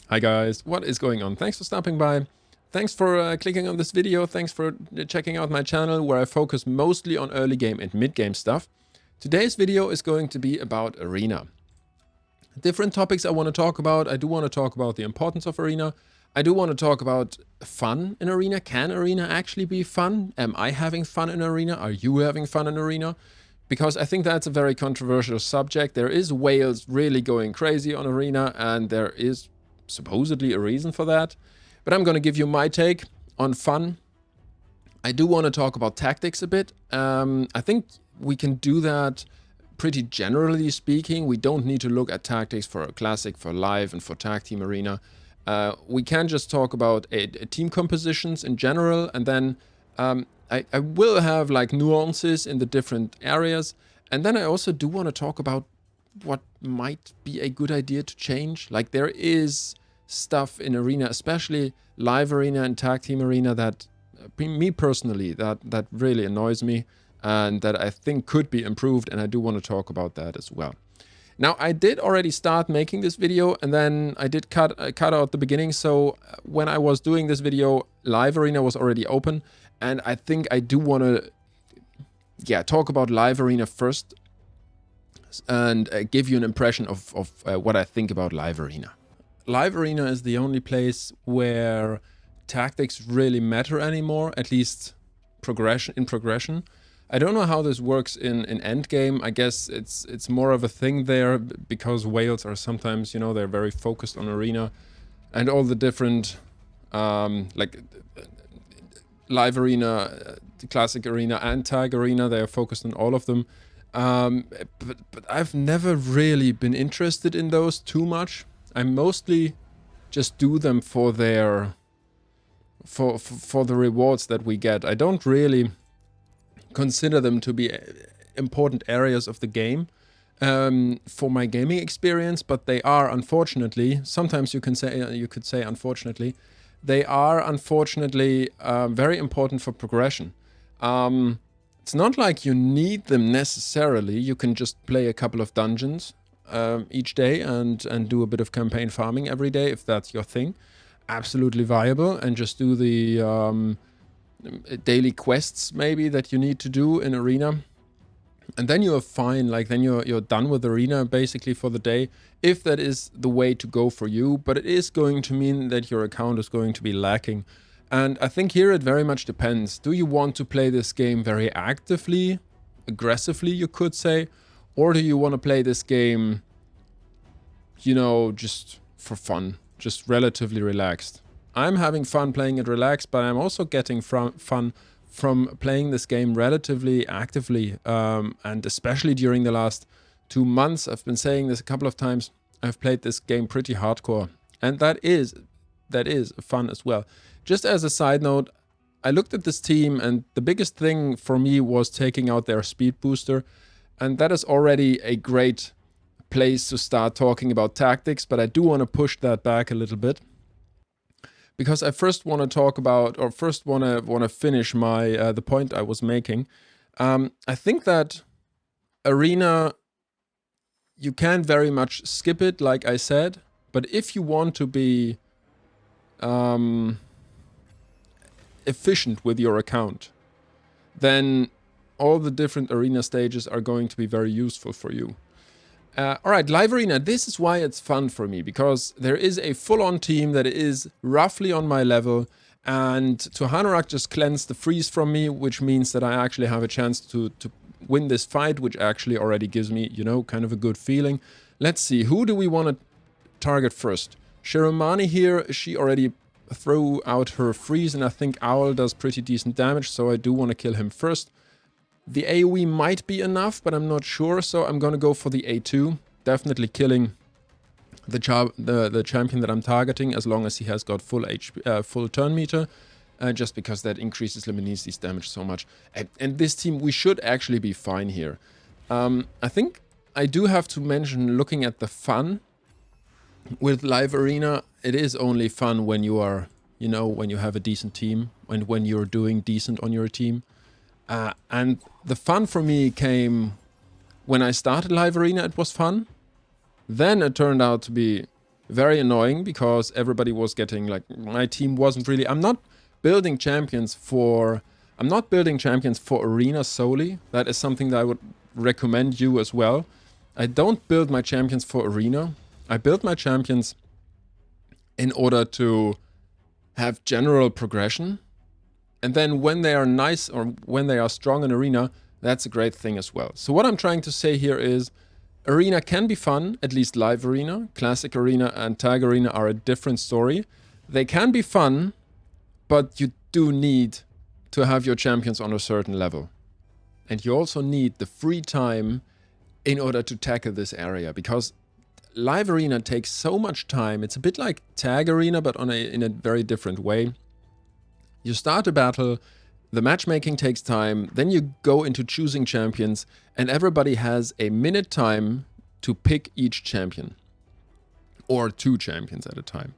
Hi guys, what is going on? Thanks for stopping by. Thanks for clicking on this video. Thanks for checking out my channel where I focus mostly on early game and mid game stuff. Today's video is going to be about Arena. Different topics I want to talk about. I do want to talk about the importance of Arena. I do want to talk about fun in Arena. Can Arena actually be fun? Am I having fun in Arena? Are you having fun in Arena? Because I think that's a very controversial subject. There is Wales really going crazy on Arena, and there is supposedly a reason for that. But I'm going to give you my take on fun. I do want to talk about tactics a bit. I think we can do that pretty generally speaking. We don't need to look at tactics for a classic, for live, and for tag team arena. We can just talk about a team compositions in general, and then I will have like nuances in the different areas. And then I also do want to talk about what might be a good idea to change. Like there is stuff in arena, especially live arena and tag team arena, that me personally, that really annoys me and that I think could be improved, and I do want to talk about that as well. Now, I did already start making this video, and then I did cut out the beginning. So when I was doing this video, live arena was already open, and I think I do want to talk about live arena first and give you an impression of what I think about live arena. Live arena is the only place where tactics really matter anymore, at least progression. I don't know how this works in endgame. I guess it's more of a thing there because Wales are sometimes, you know, they're very focused on arena and all the different like live arena, classic arena and tag arena, they are focused on all of them. But I've never really been interested in those too much. I mostly just do them for their for the rewards that we get. I don't really consider them to be important areas of the game for my gaming experience, but they are, unfortunately, sometimes you could say unfortunately, they are unfortunately very important for progression. It's not like you need them necessarily. You can just play a couple of dungeons each day and do a bit of campaign farming every day if that's your thing. Absolutely viable. And just do the daily quests maybe that you need to do in arena. And then you are fine. Like then you're done with arena basically for the day, if that is the way to go for you. But it is going to mean that your account is going to be lacking. And I think here it very much depends. Do you want to play this game very actively, aggressively, you could say? Or do you want to play this game, you know, just for fun, just relatively relaxed? I'm having fun playing it relaxed, but I'm also getting fun from playing this game relatively actively. And especially during the last 2 months, I've been saying this a couple of times, I've played this game pretty hardcore. And that is fun as well. Just as a side note, I looked at this team and the biggest thing for me was taking out their speed booster. And that is already a great place to start talking about tactics, but I do want to push that back a little bit. Because I first want to talk about, or first want to finish my the point I was making. I think that arena, you can very much skip it, like I said. But if you want to be efficient with your account, then all the different arena stages are going to be very useful for you. Alright, live arena, this is why it's fun for me, because there is a full-on team that is roughly on my level, and Tuhanurak just cleansed the freeze from me, which means that I actually have a chance to win this fight, which actually already gives me, you know, kind of a good feeling. Let's see, who do we want to target first? Shiromani here, she already threw out her freeze, and I think Owl does pretty decent damage, so I do want to kill him first. The AoE might be enough, but I'm not sure, so I'm gonna go for the A2. Definitely killing the champion that I'm targeting, as long as he has got full full turn meter, just because that increases Lemonizi's damage so much. And this team, we should actually be fine here. I think I do have to mention, looking at the fun with live arena, it is only fun when you are, you know, when you have a decent team and when you're doing decent on your team. And the fun for me came when I started live arena. It was fun. Then it turned out to be very annoying because everybody was getting, like, my team wasn't really, I'm not building champions for arena solely. That is something that I would recommend you as well. I don't build my champions for arena. I build my champions in order to have general progression. And then when they are nice or when they are strong in arena, that's a great thing as well. So what I'm trying to say here is arena can be fun, at least live arena. Classic arena and tag arena are a different story. They can be fun, but you do need to have your champions on a certain level. And you also need the free time in order to tackle this area, because live arena takes so much time. It's a bit like tag arena, but in a very different way. You start a battle, the matchmaking takes time, then you go into choosing champions, and everybody has a minute time to pick each champion. Or 2 champions at a time.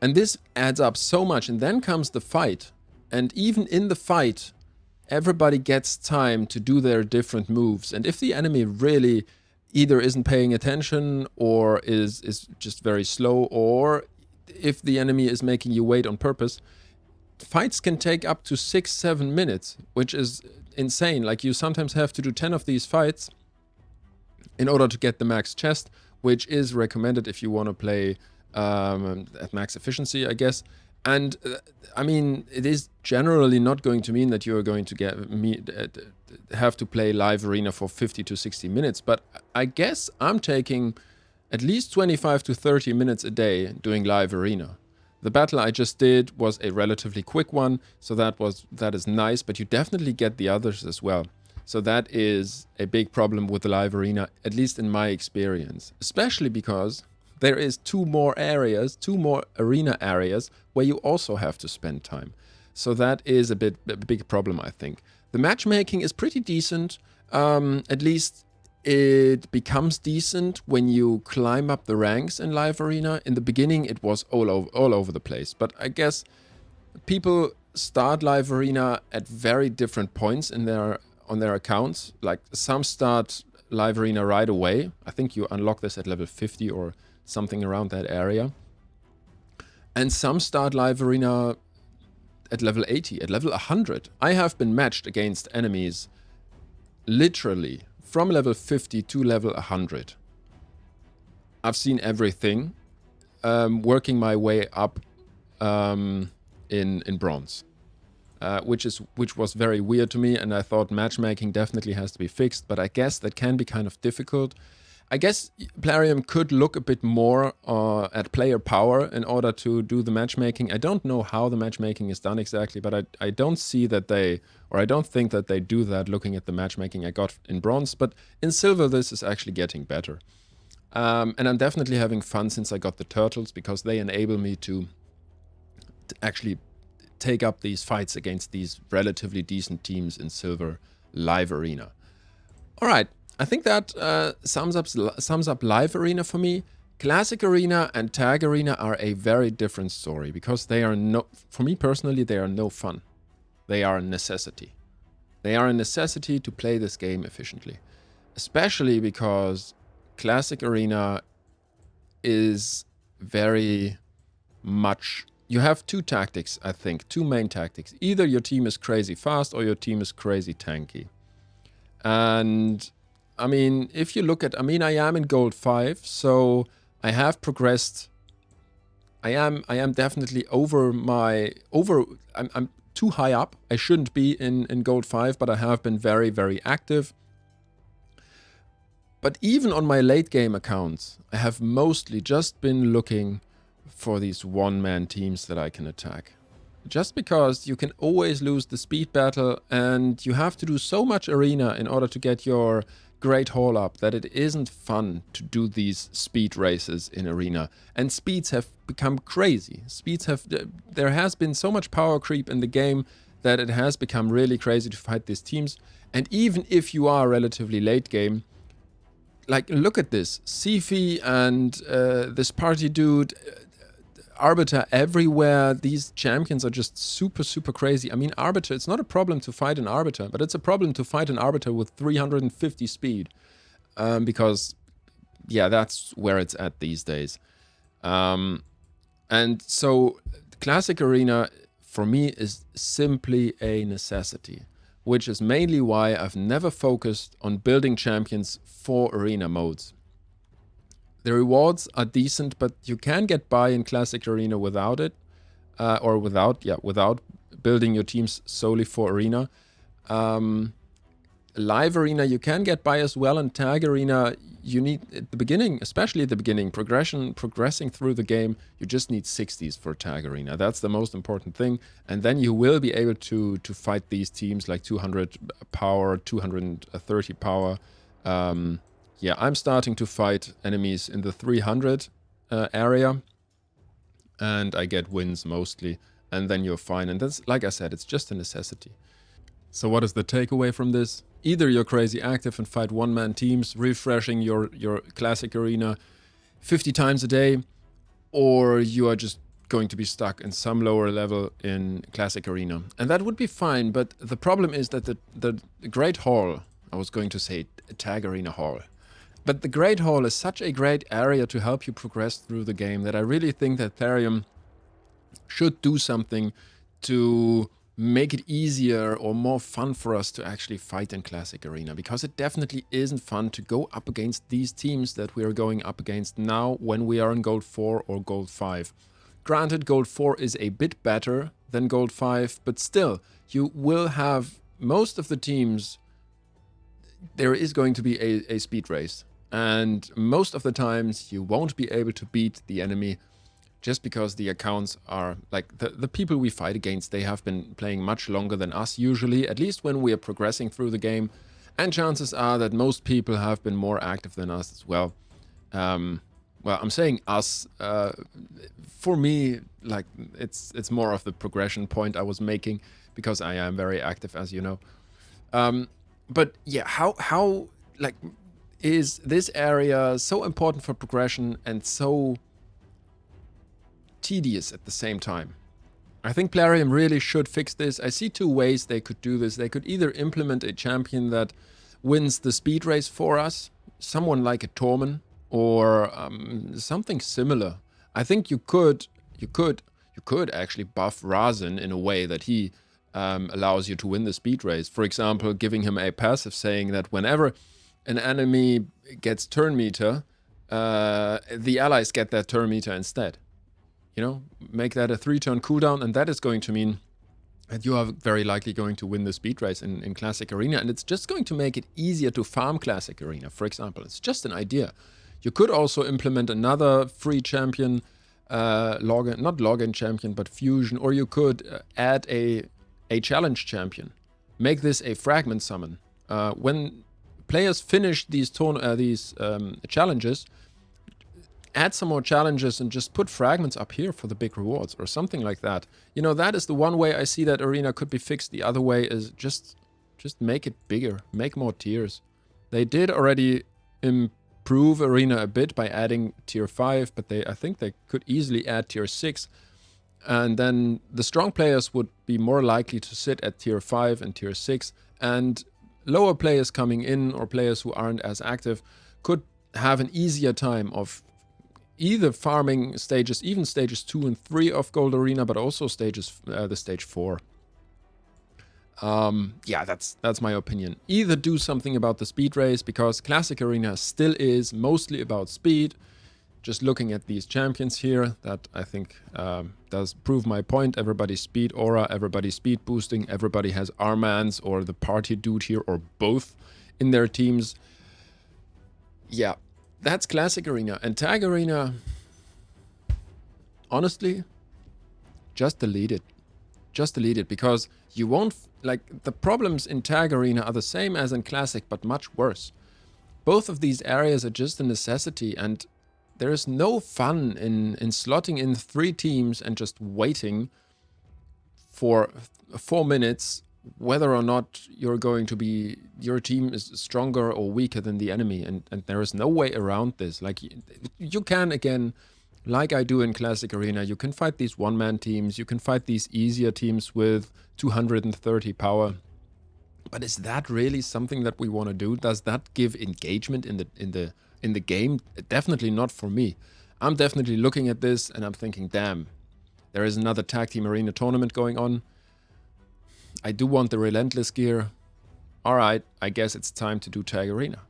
And this adds up so much, and then comes the fight. And even in the fight, everybody gets time to do their different moves. And if the enemy really either isn't paying attention or is just very slow, or if the enemy is making you wait on purpose, fights can take up to 6-7 minutes, which is insane. Like, you sometimes have to do 10 of these fights in order to get the max chest, which is recommended if you want to play at max efficiency, I guess. And I mean, it is generally not going to mean that you are going to have to play live arena for 50 to 60 minutes, but I guess I'm taking at least 25 to 30 minutes a day doing live arena. The battle I just did was a relatively quick one, so that is nice, but you definitely get the others as well. So that is a big problem with the live arena, at least in my experience, especially because there is 2 more arena areas where you also have to spend time. So that is a big problem, I think. The matchmaking is pretty decent. At least it becomes decent when you climb up the ranks in live arena. In the beginning, it was all over the place. But I guess people start live arena at very different points on their accounts. Like, some start live arena right away. I think you unlock this at level 50 or something around that area. And some start live arena at level 80, at level 100. I have been matched against enemies literally from level 50 to level 100. I've seen everything, working my way up in bronze, which was very weird to me, and I thought matchmaking definitely has to be fixed, but I guess that can be kind of difficult. I guess Plarium could look a bit more at player power in order to do the matchmaking. I don't know how the matchmaking is done exactly, but I don't see that I don't think that they do that looking at the matchmaking I got in bronze. But in silver, this is actually getting better. And I'm definitely having fun since I got the turtles, because they enable me to actually take up these fights against these relatively decent teams in silver live arena. All right. I think that sums up live arena for me. Classic arena and tag arena are a very different story, because they are for me personally, they are no fun. They are a necessity. They are a necessity to play this game efficiently, especially because classic arena is very much, you have 2 tactics, I think, 2 main tactics. Either your team is crazy fast or your team is crazy tanky. And I mean, if you look at, I am in gold 5, so I have progressed. I am definitely I'm too high up. I shouldn't be in gold 5, but I have been very, very active. But even on my late game accounts, I have mostly just been looking for these one-man teams that I can attack. Just because you can always lose the speed battle, and you have to do so much arena in order to get your great haul up that it isn't fun to do these speed races in arena. And speeds have become crazy. There has been so much power creep in the game that it has become really crazy to fight these teams. And even if you are relatively late game, like, look at this. Sifi and this party dude, Arbiter everywhere. These champions are just super, super crazy. I mean, Arbiter, it's not a problem to fight an Arbiter, but it's a problem to fight an Arbiter with 350 speed. Because, yeah, that's where it's at these days. And so Classic Arena for me is simply a necessity, which is mainly why I've never focused on building champions for arena modes. The rewards are decent, but you can get by in Classic Arena without it, or without building your teams solely for arena. Live Arena you can get by as well, and Tag Arena you need at the beginning, especially at the beginning, progressing through the game, you just need 60s for Tag Arena. That's the most important thing, and then you will be able to fight these teams like 200 power, 230 power. Yeah, I'm starting to fight enemies in the 300 area, and I get wins mostly, and then you're fine. And that's, like I said, it's just a necessity. So what is the takeaway from this? Either you're crazy active and fight one-man teams, refreshing your Classic Arena 50 times a day, or you are just going to be stuck in some lower level in Classic Arena. And that would be fine, but the problem is that the Great Hall, I was going to say Tag Arena Hall, but the Great Hall is such a great area to help you progress through the game that I really think that Plarium should do something to make it easier or more fun for us to actually fight in Classic Arena, because it definitely isn't fun to go up against these teams that we are going up against now when we are in Gold 4 or Gold 5. Granted, Gold 4 is a bit better than Gold 5, but still, you will have most of the teams, there is going to be a speed race, and most of the times you won't be able to beat the enemy just because the accounts are, like, the people we fight against, they have been playing much longer than us usually, at least when we are progressing through the game. And chances are that most people have been more active than us as well. Well, I'm saying us. For me, like, it's more of the progression point I was making, because I am very active, as you know. But yeah, how like, is this area so important for progression and so tedious at the same time? I think Plarium really should fix this. I see two ways they could do this. They could either implement a champion that wins the speed race for us, someone like a Tormen, or something similar. I think you could actually buff Razin in a way that he allows you to win the speed race. For example, giving him a passive saying that whenever an enemy gets turn meter, the allies get that turn meter instead. You know, make that a 3-turn cooldown, and that is going to mean that you are very likely going to win the speed race in Classic Arena, and it's just going to make it easier to farm Classic Arena, for example. It's just an idea. You could also implement another free champion, not login champion, but fusion, or you could add a challenge champion. Make this a fragment summon. When players finish these challenges, add some more challenges and just put fragments up here for the big rewards or something like that. You know, that is the one way I see that Arena could be fixed. The other way is just make it bigger, make more tiers. They did already improve Arena a bit by adding tier 5, but I think they could easily add tier 6. And then the strong players would be more likely to sit at tier 5 and tier 6, and lower players coming in or players who aren't as active could have an easier time of either farming stages, even stages 2 and 3 of Gold Arena, but also stages, the stage 4. Yeah, that's my opinion. Either do something about the speed race, because Classic Arena still is mostly about speed. Just looking at these champions here, that I think does prove my point. Everybody's speed aura, everybody's speed boosting, everybody has Armans or the party dude here, or both in their teams. Yeah. That's Classic Arena. And Tag Arena, honestly, just delete it. Just delete it, because you won't, like, the problems in Tag Arena are the same as in Classic, but much worse. Both of these areas are just a necessity, and there is no fun in slotting in 3 teams and just waiting for 4 minutes whether or not your team is stronger or weaker than the enemy, and there is no way around this. Like, you can, again, like I do in Classic Arena, you can fight these one-man teams, you can fight these easier teams with 230 power, but is that really something that we want to do? Does that give engagement in the game? Definitely not for me. I'm definitely looking at this and I'm thinking, damn, there is another Tag Team Arena tournament going on. I do want the Relentless gear. All right, I guess it's time to do Tag Arena.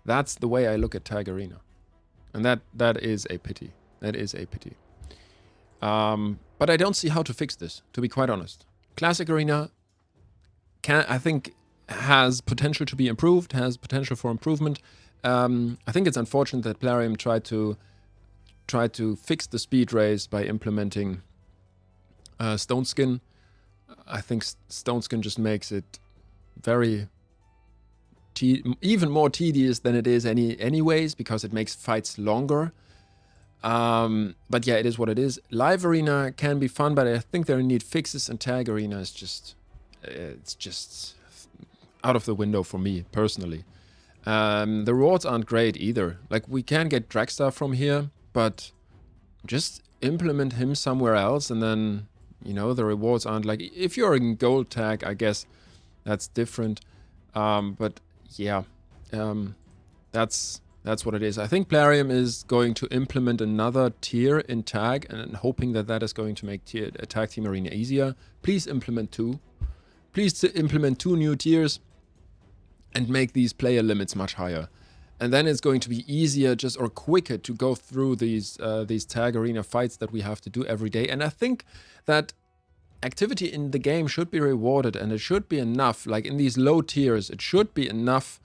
That's the way I look at Tag Arena. And that is a pity. That is a pity. But I don't see how to fix this, to be quite honest. Classic Arena, I think, has potential to be improved, has potential for improvement. I think it's unfortunate that Plarium tried to fix the speed race by implementing Stone Skin. I think Stone Skin just makes it very even more tedious than it is anyways, because it makes fights longer. But yeah, it is what it is. Live Arena can be fun, but I think there need fixes, and Tag Arena is just, it's just out of the window for me personally. The rewards aren't great either. Like, we can get Dragstar from here, but just implement him somewhere else, and then, you know, the rewards aren't like, if you're in gold tag, I guess that's different. But yeah, that's what it is. I think Plarium is going to implement another tier in tag, and hoping that that is going to make Tag Team Arena easier. Please implement 2. Please implement 2 new tiers and make these player limits much higher. And then it's going to be easier or quicker to go through these Tag Arena fights that we have to do every day. And I think that activity in the game should be rewarded, and it should be enough, like in these low tiers, it should be enough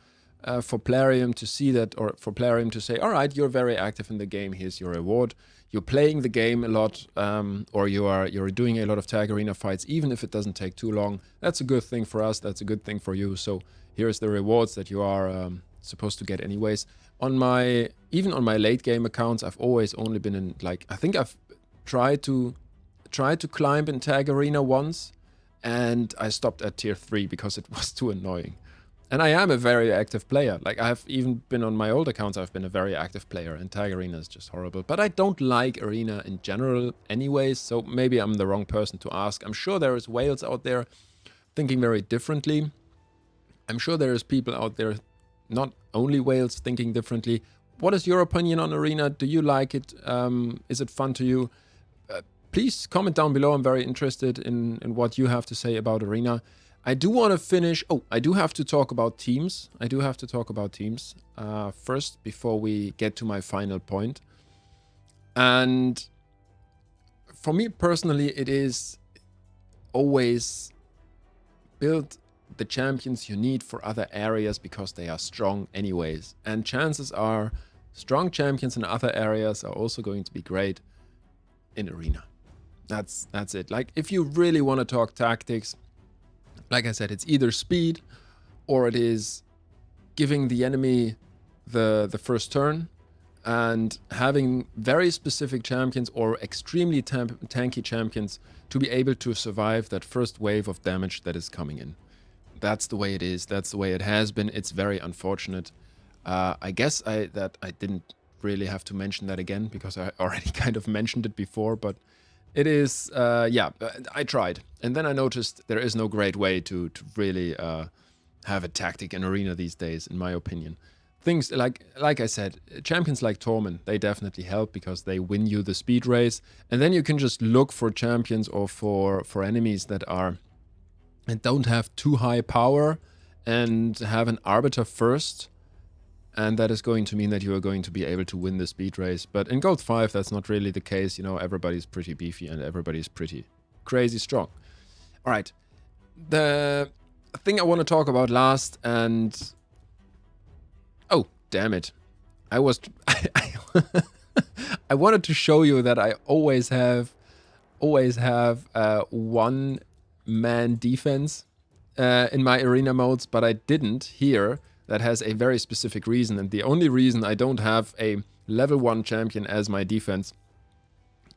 for Plarium to see that, or for Plarium to say, all right, you're very active in the game, here's your reward. You're playing the game a lot, or you're doing a lot of Tag Arena fights, even if it doesn't take too long. That's a good thing for us, that's a good thing for you. So here's the rewards that you are supposed to get anyways. Even on my late game accounts, I've always only been in, like, I think I've tried to climb in Tag Arena once, and I stopped at tier 3 because it was too annoying. And I am a very active player. Like, I've even been on my old accounts, I've been a very active player, and Tag Arena is just horrible. But I don't like Arena in general anyways, so maybe I'm the wrong person to ask. I'm sure there is whales out there thinking very differently. I'm sure there is people out there, not only whales, thinking differently. What is your opinion on Arena? Do you like it? Is it fun to you? Please comment down below. I'm very interested in what you have to say about Arena. I do want to finish... Oh, I do have to talk about teams. First, before we get to my final point. And for me personally, it is always build the champions you need for other areas, because they are strong anyways. And chances are strong champions in other areas are also going to be great in Arena. That's it. Like, if you really want to talk tactics, like I said, it's either speed, or it is giving the enemy the first turn and having very specific champions or extremely tanky champions to be able to survive that first wave of damage that is coming in. That's the way it is. That's the way it has been. It's very unfortunate. I guess that I didn't really have to mention that again, because I already kind of mentioned it before, but it is, yeah, I tried. And then I noticed there is no great way to really have a tactic in Arena these days, in my opinion. Things like I said, champions like Torment, they definitely help, because they win you the speed race. And then you can just look for champions or for enemies that don't have too high power and have an Arbiter first. And that is going to mean that you are going to be able to win the speed race. But in Gold 5, that's not really the case. You know, everybody's pretty beefy and everybody's pretty crazy strong. All right. The thing I want to talk about last, and... Oh, damn it. I wanted to show you that I always have one-man defense in my Arena modes, but I didn't here. That has a very specific reason, and the only reason I don't have a level 1 champion as my defense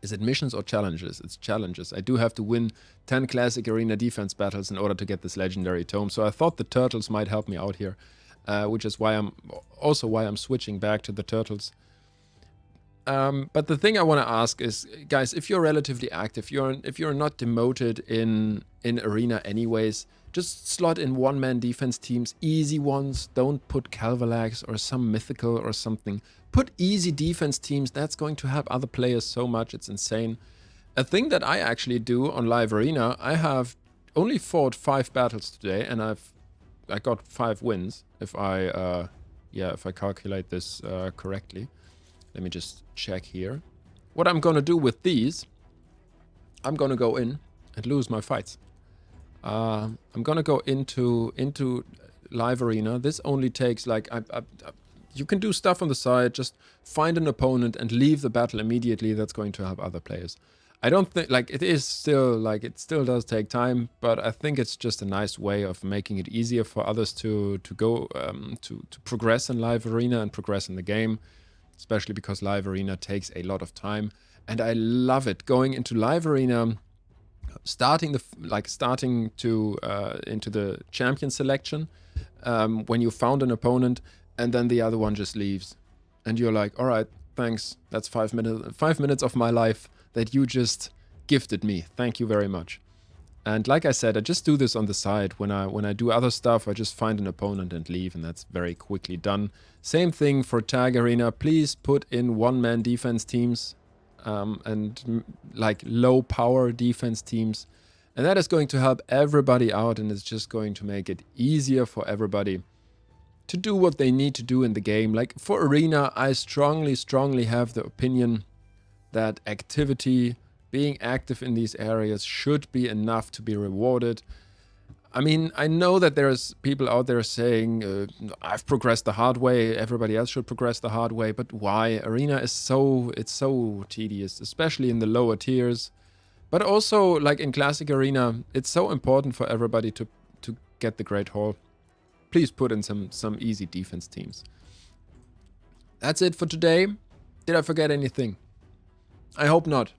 is it missions or challenges? It's challenges. I do have to win 10 classic Arena defense battles in order to get this legendary tome, so I thought the turtles might help me out here, which is why I'm switching back to the turtles. But the thing I want to ask is, guys, if you're relatively active, if you're not demoted in Arena anyways, Just slot in one-man defense teams, easy ones. Don't put Calvalax or some mythical or something. Put easy defense teams. That's going to help other players so much. It's insane. A thing that I actually do on Live Arena, I have only fought 5 battles today, and I got 5 wins if I calculate this correctly. Let me just check here. What I'm gonna do with these, I'm gonna go in and lose my fights. I'm gonna go into Live Arena. This only takes like you can do stuff on the side. Just find an opponent and leave the battle immediately. That's going to help other players. I don't think, like, it still does take time, but I think it's just a nice way of making it easier for others to go to progress in Live Arena and progress in the game, especially because Live Arena takes a lot of time. And I love it going into Live Arena, starting into the champion selection when you found an opponent, and then the other one just leaves, and you're like, all right, thanks, that's 5 minutes of my life that you just gifted me. Thank you very much. And like I said, I just do this on the side. When I do other stuff, I just find an opponent and leave, and that's very quickly done. Same thing for Tag Arena. Please put in one-man defense teams and like low power defense teams. And that is going to help everybody out, and it's just going to make it easier for everybody to do what they need to do in the game. Like for Arena, I strongly have the opinion that activity, being active in these areas, should be enough to be rewarded. I mean, I know that there's people out there saying, I've progressed the hard way, everybody else should progress the hard way, but why? Arena is so tedious, especially in the lower tiers. But also, like in Classic Arena, it's so important for everybody to get the Great Haul. Please put in some easy defense teams. That's it for today. Did I forget anything? I hope not.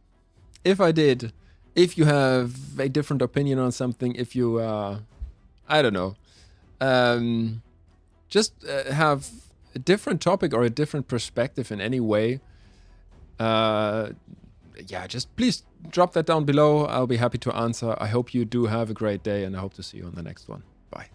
If I did, if you have a different opinion on something, if you, I don't know, just have a different topic or a different perspective in any way, yeah, just please drop that down below. I'll be happy to answer. I hope you do have a great day, and I hope to see you on the next one. Bye.